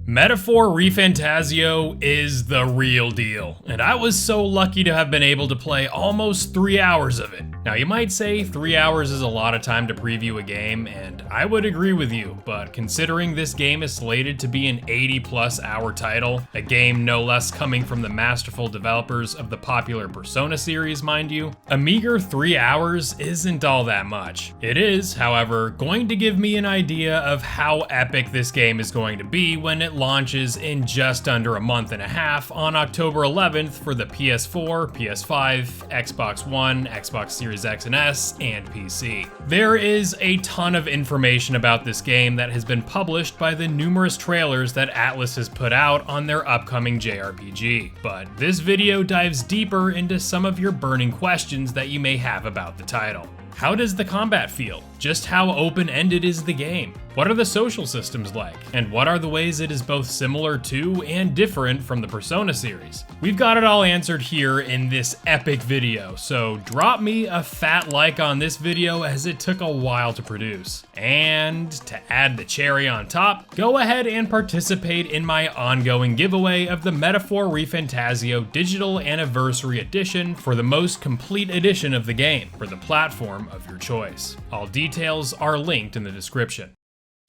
Metaphor ReFantazio is the real deal, and I was so lucky to have been able to play almost 3 hours of it. Now you might say 3 hours is a lot of time to preview a game, and I would agree with you, but considering this game is slated to be an 80+ hour title, a game no less coming from the masterful developers of the popular Persona series, mind you, a meager 3 hours isn't all that much. It is, however, going to give me an idea of how epic this game is going to be when it launches in just under a month and a half on October 11th for the PS4, PS5, Xbox One, Xbox Series X and S, and PC. There is a ton of information about this game that has been published by the numerous trailers that Atlus has put out on their upcoming JRPG, but this video dives deeper into some of your burning questions that you may have about the title. How does the combat feel? Just how open-ended is the game? What are the social systems like? And what are the ways it is both similar to and different from the Persona series? We've got it all answered here in this epic video, so drop me a fat like on this video as it took a while to produce. And to add the cherry on top, go ahead and participate in my ongoing giveaway of the Metaphor ReFantazio Digital Anniversary Edition for the most complete edition of the game for the platform of your choice. All details are linked in the description.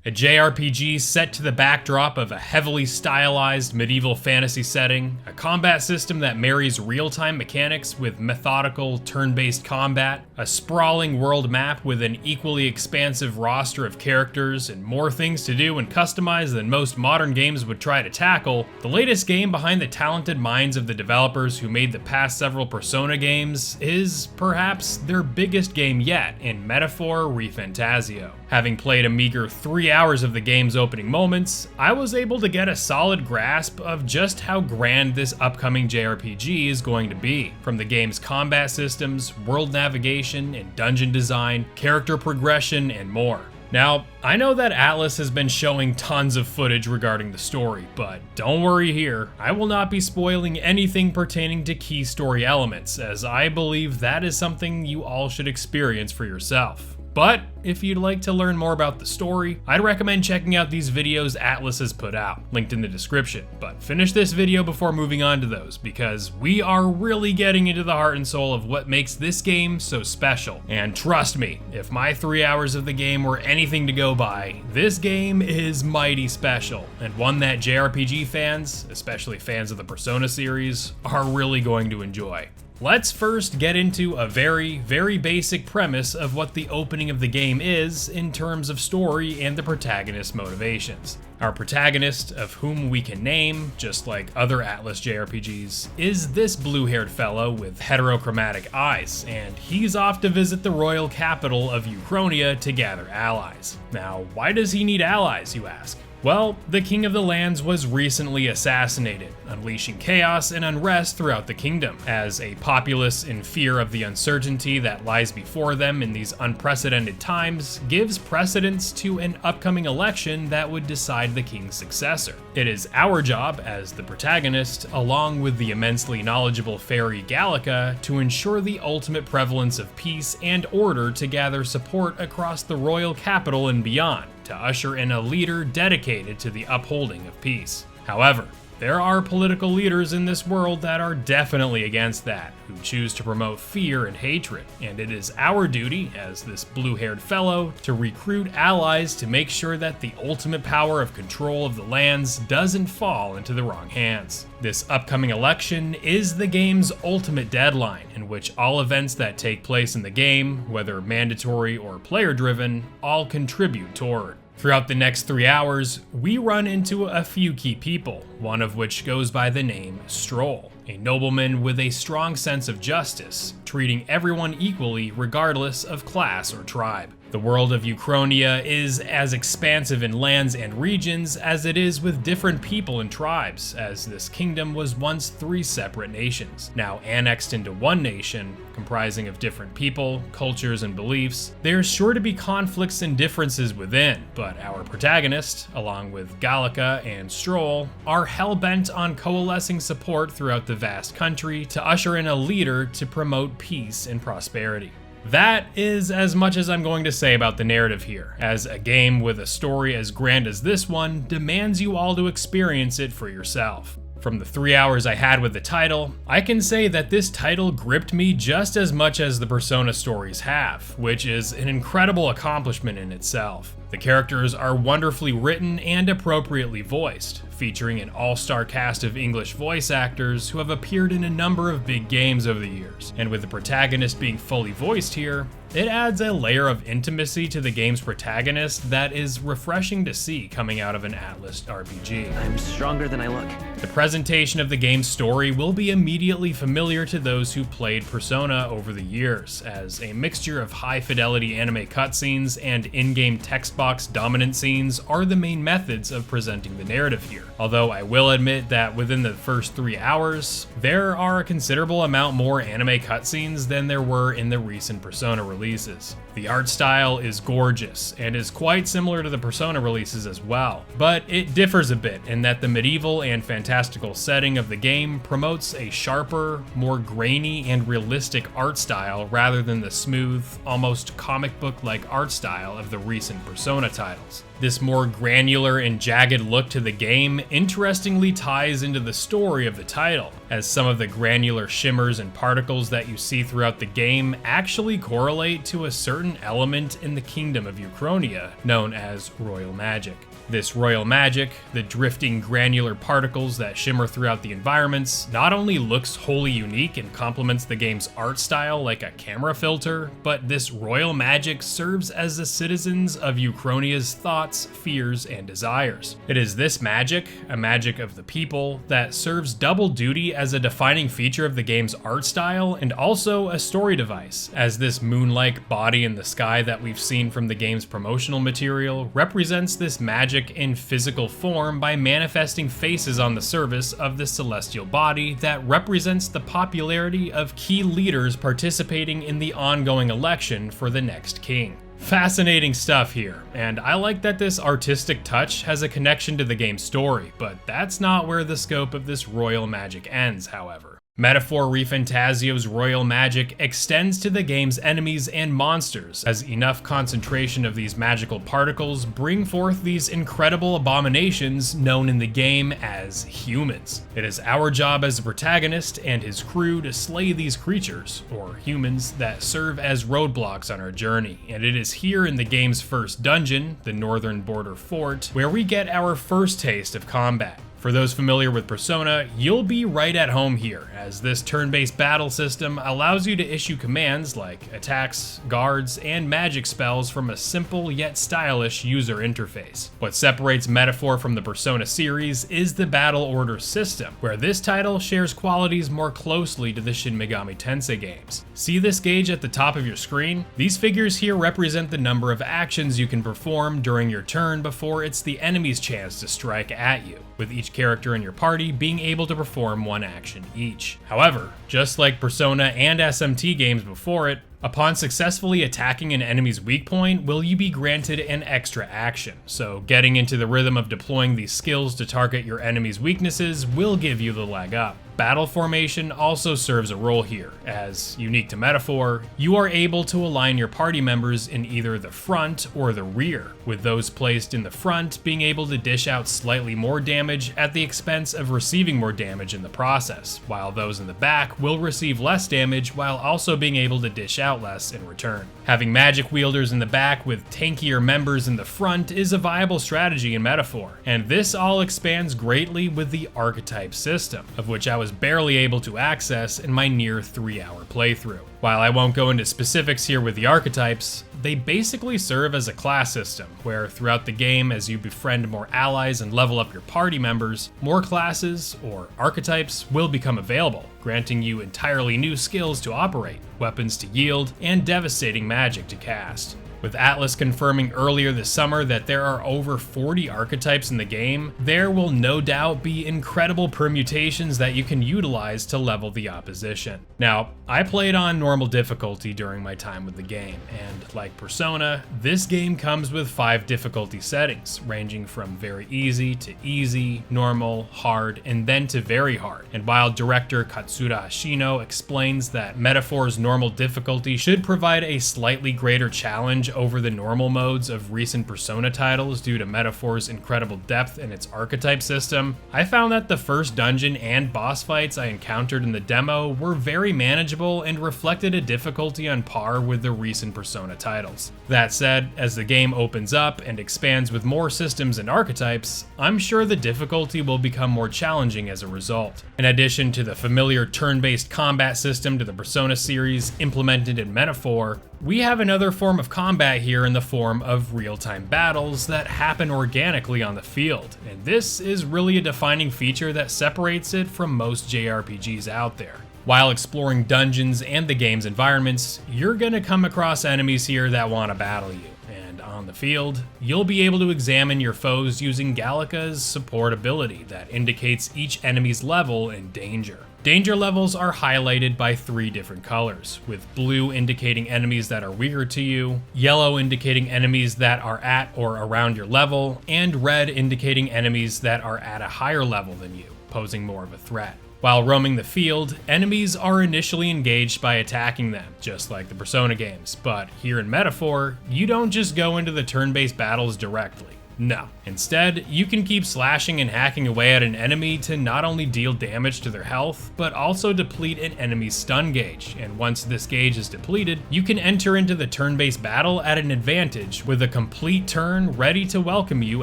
A JRPG set to the backdrop of a heavily stylized medieval fantasy setting, a combat system that marries real-time mechanics with methodical turn-based combat, a sprawling world map with an equally expansive roster of characters, and more things to do and customize than most modern games would try to tackle, the latest game behind the talented minds of the developers who made the past several Persona games is perhaps their biggest game yet in Metaphor ReFantazio. Having played a meager 3 hours of the game's opening moments, I was able to get a solid grasp of just how grand this upcoming JRPG is going to be, from the game's combat systems, world navigation and dungeon design, character progression, and more. Now, I know that Atlus has been showing tons of footage regarding the story, but don't worry here, I will not be spoiling anything pertaining to key story elements, as I believe that is something you all should experience for yourself. But if you'd like to learn more about the story, I'd recommend checking out these videos Atlus has put out, linked in the description. But finish this video before moving on to those, because we are really getting into the heart and soul of what makes this game so special. And trust me, if my 3 hours of the game were anything to go by, this game is mighty special, and one that JRPG fans, especially fans of the Persona series, are really going to enjoy. Let's first get into a very basic premise of what the opening of the game is in terms of story and the protagonist's motivations. Our protagonist, of whom we can name, just like other Atlus JRPGs, is this blue-haired fellow with heterochromatic eyes, and he's off to visit the royal capital of Uchronia to gather allies. Now, why does he need allies, you ask? Well, the king of the lands was recently assassinated, unleashing chaos and unrest throughout the kingdom, as a populace in fear of the uncertainty that lies before them in these unprecedented times gives precedence to an upcoming election that would decide the king's successor. It is our job as the protagonist, along with the immensely knowledgeable fairy Gallica, to ensure the ultimate prevalence of peace and order to gather support across the royal capital and beyond, to usher in a leader dedicated to the upholding of peace. However, there are political leaders in this world that are definitely against that, who choose to promote fear and hatred, and it is our duty, as this blue-haired fellow, to recruit allies to make sure that the ultimate power of control of the lands doesn't fall into the wrong hands. This upcoming election is the game's ultimate deadline, in which all events that take place in the game, whether mandatory or player-driven, all contribute toward. Throughout the next 3 hours, we run into a few key people, one of which goes by the name Stroll, a nobleman with a strong sense of justice, treating everyone equally regardless of class or tribe. The world of Uchronia is as expansive in lands and regions as it is with different people and tribes, as this kingdom was once 3 separate nations, now annexed into one nation, comprising of different people, cultures, and beliefs. There's sure to be conflicts and differences within, but our protagonist, along with Gallica and Stroll, are hell-bent on coalescing support throughout the vast country to usher in a leader to promote peace and prosperity. That is as much as I'm going to say about the narrative here, as a game with a story as grand as this one demands you all to experience it for yourself. From the 3 hours I had with the title, I can say that this title gripped me just as much as the Persona stories have, which is an incredible accomplishment in itself. The characters are wonderfully written and appropriately voiced, featuring an all-star cast of English voice actors who have appeared in a number of big games over the years, and with the protagonist being fully voiced here, it adds a layer of intimacy to the game's protagonist that is refreshing to see coming out of an Atlus RPG. I'm stronger than I look. The presentation of the game's story will be immediately familiar to those who played Persona over the years, as a mixture of high-fidelity anime cutscenes and in-game text box dominant scenes are the main methods of presenting the narrative here. Although I will admit that within the first 3 hours, there are a considerable amount more anime cutscenes than there were in the recent Persona releases. The art style is gorgeous and is quite similar to the Persona releases as well, but it differs a bit in that the medieval and fantastical setting of the game promotes a sharper, more grainy and realistic art style rather than the smooth, almost comic book-like art style of the recent Persona titles. This more granular and jagged look to the game interestingly ties into the story of the title, as some of the granular shimmers and particles that you see throughout the game actually correlate to a certain element in the kingdom of Uchronia, known as royal magic. This royal magic, the drifting granular particles that shimmer throughout the environments, not only looks wholly unique and complements the game's art style like a camera filter, but this royal magic serves as the citizens of Uchronia's thoughts, fears, and desires. It is this magic, a magic of the people, that serves double duty as a defining feature of the game's art style and also a story device, as this moon-like body in the sky that we've seen from the game's promotional material represents this magic in physical form by manifesting faces on the surface of the celestial body that represents the popularity of key leaders participating in the ongoing election for the next king. Fascinating stuff here, and I like that this artistic touch has a connection to the game's story, but that's not where the scope of this royal magic ends, however. Metaphor ReFantazio's royal magic extends to the game's enemies and monsters, as enough concentration of these magical particles bring forth these incredible abominations known in the game as humans. It is our job as the protagonist and his crew to slay these creatures, or humans, that serve as roadblocks on our journey, and it is here in the game's first dungeon, the Northern Border Fort, where we get our first taste of combat. For those familiar with Persona, you'll be right at home here, as this turn-based battle system allows you to issue commands like attacks, guards, and magic spells from a simple yet stylish user interface. What separates Metaphor from the Persona series is the battle order system, where this title shares qualities more closely to the Shin Megami Tensei games. See this gauge at the top of your screen? These figures here represent the number of actions you can perform during your turn before it's the enemy's chance to strike at you, with each character in your party being able to perform one action each. However, just like Persona and SMT games before it, upon successfully attacking an enemy's weak point, will you be granted an extra action. So getting into the rhythm of deploying these skills to target your enemy's weaknesses will give you the leg up. Battle formation also serves a role here, as, unique to Metaphor, you are able to align your party members in either the front or the rear, with those placed in the front being able to dish out slightly more damage at the expense of receiving more damage in the process, while those in the back will receive less damage while also being able to dish out less in return. Having magic wielders in the back with tankier members in the front is a viable strategy in Metaphor, and this all expands greatly with the archetype system, of which I was barely able to access in my near 3-hour playthrough. While I won't go into specifics here with the archetypes, they basically serve as a class system, where throughout the game, as you befriend more allies and level up your party members, more classes, or archetypes, will become available, granting you entirely new skills to operate, weapons to yield, and devastating magic to cast. With Atlus confirming earlier this summer that there are over 40 archetypes in the game, there will no doubt be incredible permutations that you can utilize to level the opposition. Now, I played on normal difficulty during my time with the game, and like Persona, this game comes with 5 difficulty settings, ranging from very easy, normal, hard, and then to very hard. And while director Katsura Ashino explains that Metaphor's normal difficulty should provide a slightly greater challenge over the normal modes of recent Persona titles due to Metaphor's incredible depth in its archetype system, I found that the first dungeon and boss fights I encountered in the demo were very manageable and reflected a difficulty on par with the recent Persona titles. That said, as the game opens up and expands with more systems and archetypes, I'm sure the difficulty will become more challenging as a result. In addition to the familiar turn-based combat system to the Persona series implemented in Metaphor, we have another form of combat here in the form of real-time battles that happen organically on the field, and this is really a defining feature that separates it from most JRPGs out there. While exploring dungeons and the game's environments, you're gonna come across enemies here that want to battle you, and on the field, you'll be able to examine your foes using Gallica's support ability that indicates each enemy's level and danger. Danger levels are highlighted by 3 different colors, with blue indicating enemies that are weaker to you, yellow indicating enemies that are at or around your level, and red indicating enemies that are at a higher level than you, posing more of a threat. While roaming the field, enemies are initially engaged by attacking them, just like the Persona games, but here in Metaphor, you don't just go into the turn-based battles directly. No. Instead, you can keep slashing and hacking away at an enemy to not only deal damage to their health, but also deplete an enemy's stun gauge, and once this gauge is depleted, you can enter into the turn-based battle at an advantage with a complete turn ready to welcome you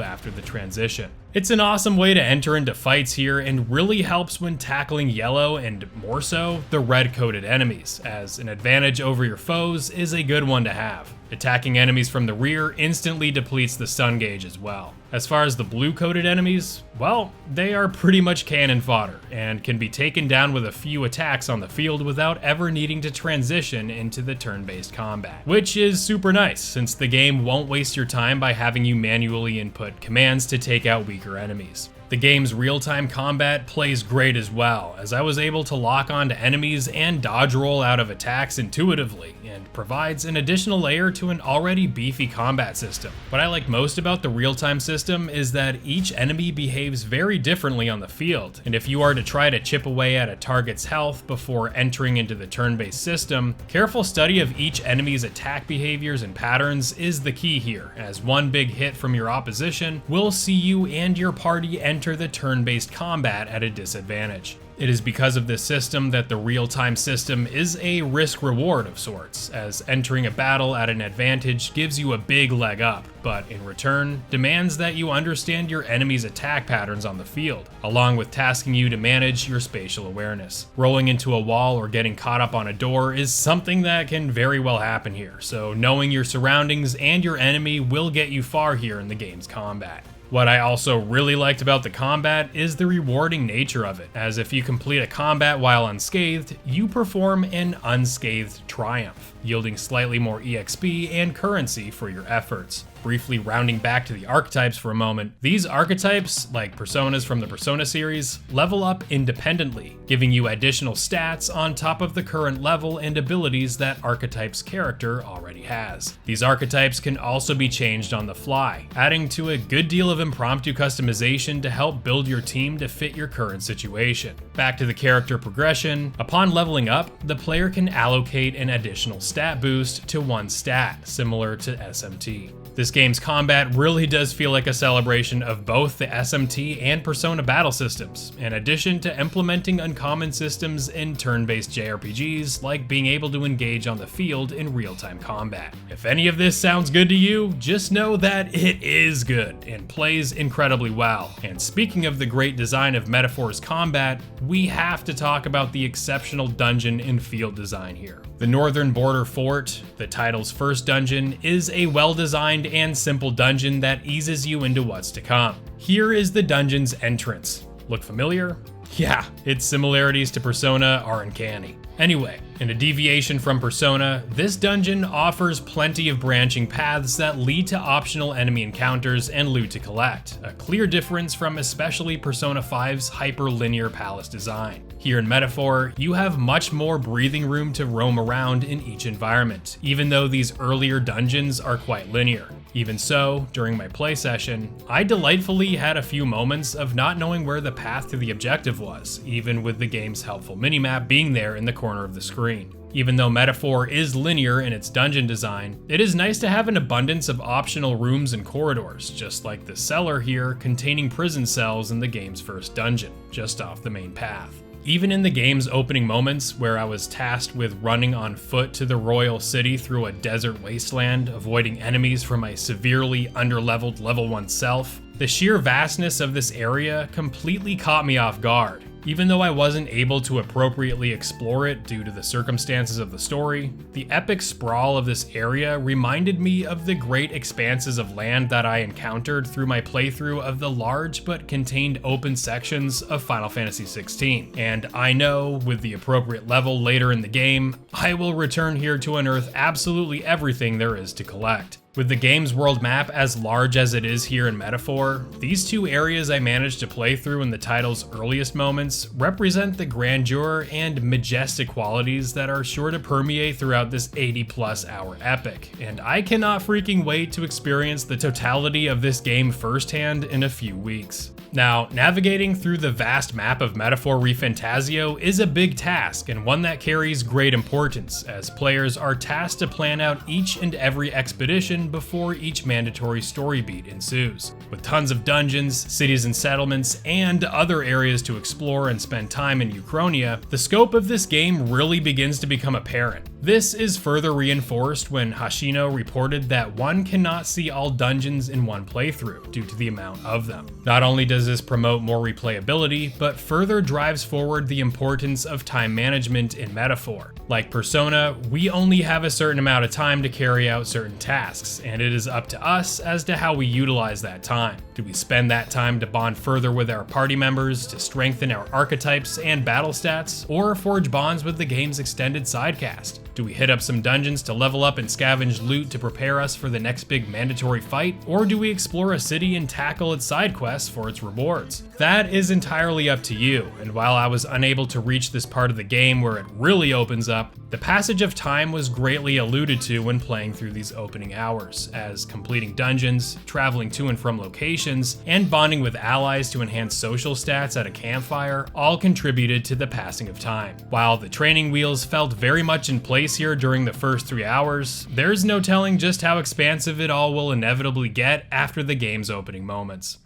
after the transition. It's an awesome way to enter into fights here and really helps when tackling yellow and, more so, the red-coated enemies, as an advantage over your foes is a good one to have. Attacking enemies from the rear instantly depletes the stun gauge as well. As far as the blue-coated enemies, well, they are pretty much cannon fodder, and can be taken down with a few attacks on the field without ever needing to transition into the turn-based combat. Which is super nice, since the game won't waste your time by having you manually input commands to take out weaker enemies. The game's real-time combat plays great as well, as I was able to lock onto enemies and dodge roll out of attacks intuitively, and provides an additional layer to an already beefy combat system. What I like most about the real-time system is that each enemy behaves very differently on the field, and if you are to try to chip away at a target's health before entering into the turn-based system, careful study of each enemy's attack behaviors and patterns is the key here, as one big hit from your opposition will see you and your party enter the turn-based combat at a disadvantage. It is because of this system that the real-time system is a risk-reward of sorts, as entering a battle at an advantage gives you a big leg up, but in return, demands that you understand your enemy's attack patterns on the field, along with tasking you to manage your spatial awareness. Rolling into a wall or getting caught up on a door is something that can very well happen here, so knowing your surroundings and your enemy will get you far here in the game's combat. What I also really liked about the combat is the rewarding nature of it, as if you complete a combat while unscathed, you perform an unscathed triumph, yielding slightly more EXP and currency for your efforts. Briefly rounding back to the archetypes for a moment, these archetypes, like personas from the Persona series, level up independently, giving you additional stats on top of the current level and abilities that archetype's character already has. These archetypes can also be changed on the fly, adding to a good deal of impromptu customization to help build your team to fit your current situation. Back to the character progression, upon leveling up, the player can allocate an additional stat boost to one stat, similar to SMT. This game's combat really does feel like a celebration of both the SMT and Persona battle systems, in addition to implementing uncommon systems in turn-based JRPGs like being able to engage on the field in real-time combat. If any of this sounds good to you, just know that it is good and plays incredibly well. And speaking of the great design of Metaphor's combat, we have to talk about the exceptional dungeon and field design here. The Northern Border Fort, the title's first dungeon, is a well-designed and simple dungeon that eases you into what's to come. Here is the dungeon's entrance. Look familiar? Yeah, its similarities to Persona are uncanny. Anyway, in a deviation from Persona, this dungeon offers plenty of branching paths that lead to optional enemy encounters and loot to collect, a clear difference from especially Persona 5's hyper-linear palace design. Here in Metaphor, you have much more breathing room to roam around in each environment, even though these earlier dungeons are quite linear. Even so, during my play session, I delightfully had a few moments of not knowing where the path to the objective was, even with the game's helpful minimap being there in the corner of the screen. Even though Metaphor is linear in its dungeon design, it is nice to have an abundance of optional rooms and corridors, just like the cellar here containing prison cells in the game's first dungeon, just off the main path. Even in the game's opening moments, where I was tasked with running on foot to the royal city through a desert wasteland, avoiding enemies from my severely underleveled level 1 self, the sheer vastness of this area completely caught me off guard. Even though I wasn't able to appropriately explore it due to the circumstances of the story, the epic sprawl of this area reminded me of the great expanses of land that I encountered through my playthrough of the large but contained open sections of Final Fantasy XVI. And I know, with the appropriate level later in the game, I will return here to unearth absolutely everything there is to collect. With the game's world map as large as it is here in Metaphor, these two areas I managed to play through in the title's earliest moments represent the grandeur and majestic qualities that are sure to permeate throughout this 80+ hour epic, and I cannot freaking wait to experience the totality of this game firsthand in a few weeks. Now, navigating through the vast map of Metaphor ReFantazio is a big task, and one that carries great importance, as players are tasked to plan out each and every expedition before each mandatory story beat ensues. With tons of dungeons, cities and settlements, and other areas to explore and spend time in Uchronia, the scope of this game really begins to become apparent. This is further reinforced when Hashino reported that one cannot see all dungeons in one playthrough due to the amount of them. Not only does this promote more replayability, but further drives forward the importance of time management in Metaphor. Like Persona, we only have a certain amount of time to carry out certain tasks, and it is up to us as to how we utilize that time. Do we spend that time to bond further with our party members, to strengthen our archetypes and battle stats, or forge bonds with the game's extended sidecast? Do we hit up some dungeons to level up and scavenge loot to prepare us for the next big mandatory fight? Or do we explore a city and tackle its side quests for its rewards? That is entirely up to you, and while I was unable to reach this part of the game where it really opens up, the passage of time was greatly alluded to when playing through these opening hours, as completing dungeons, traveling to and from locations, and bonding with allies to enhance social stats at a campfire all contributed to the passing of time. While the training wheels felt very much in place here during the first 3 hours, there's no telling just how expansive it all will inevitably get after the game's opening moments.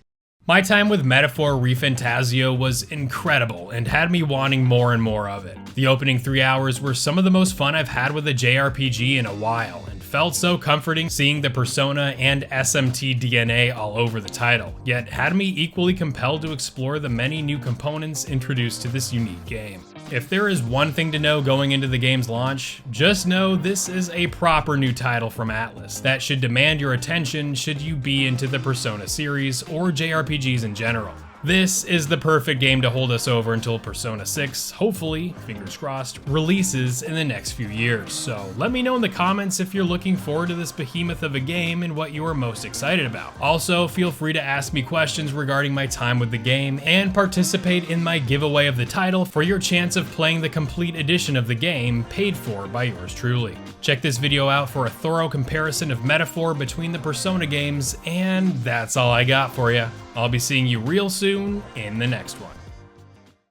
My time with Metaphor ReFantazio was incredible and had me wanting more and more of it. The opening 3 hours were some of the most fun I've had with a JRPG in a while, and felt so comforting seeing the Persona and SMT DNA all over the title, yet had me equally compelled to explore the many new components introduced to this unique game. If there is one thing to know going into the game's launch, just know this is a proper new title from Atlus that should demand your attention should you be into the Persona series or JRPGs in general. This is the perfect game to hold us over until Persona 6, hopefully, fingers crossed, releases in the next few years. So let me know in the comments if you're looking forward to this behemoth of a game and what you are most excited about. Also, feel free to ask me questions regarding my time with the game and participate in my giveaway of the title for your chance of playing the complete edition of the game paid for by yours truly. Check this video out for a thorough comparison of Metaphor between the Persona games, and that's all I got for you. I'll be seeing you real soon in the next one.